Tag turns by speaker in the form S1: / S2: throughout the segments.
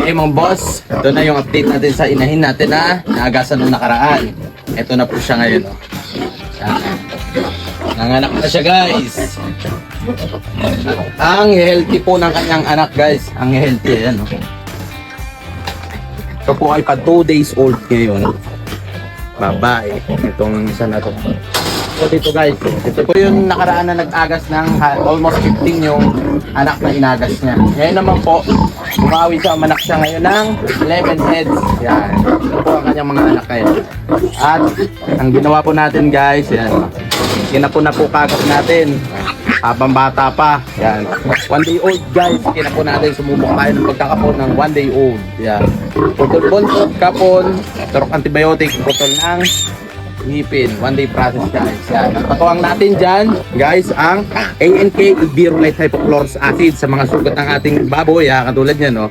S1: Okay mga boss, ito na yung update natin sa inahin natin na naagasan nung nakaraan. Ito na po siya ngayon. Oh. Nanganak na siya guys. Ang healthy po ng kanyang anak guys. Ang healthy. Ayan, oh. Ito po ay pa 2 days old ngayon. Babae. Itong isa na to. So dito guys, ito po yung nakaraan na nag-agas ng almost 15 yung anak na inagas niya. Ngayon naman po, bumawi siya, manak siya ngayon ng 11 heads. Yan. Ito po ang kanyang mga anak ngayon. At ang ginawa po natin guys, yan. Kinapo na po kagad natin. Habang bata pa. Yan. 1 day old guys. Kinapo natin. Sumubok tayo ng pagkakapon ng 1 day old. Yan. Putol bontot, kapon, turok antibiotic, putol ng ngipin. 1 day process guys. Yan. Ang patuwang natin dyan guys ang ANK Ibirolite Hypochlorous Acid sa mga sugat ng ating baboy. Katulad yan, no?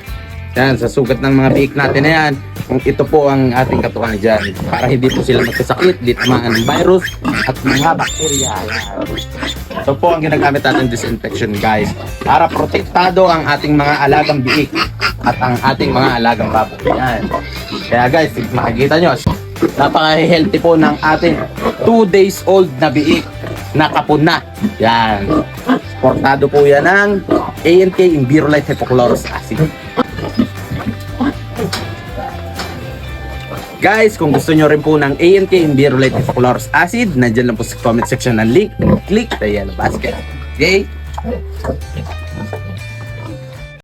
S1: Yan, sa sugat ng mga biik natin na yan. Ito po ang ating katuwang dyan. Para hindi po sila magkasakit, di tamaan ng virus at mga bakterya. Ito po ang ginagamit natin disinfection guys. Para protektado ang ating mga alagang biik at ang ating mga alagang baboy. Yan. Kaya guys, makikita nyo, napaka-healthy po ng ating 2 days old na biik na kapon na. Yan. Portado po yan ng ANK Ibirolite Hypochlorous Acid. Guys, kung gusto nyo rin po ng ANK Ibirolite Hypochlorous Acid, nandiyan lang po sa comment section ng link. Click the yellow basket. Okay?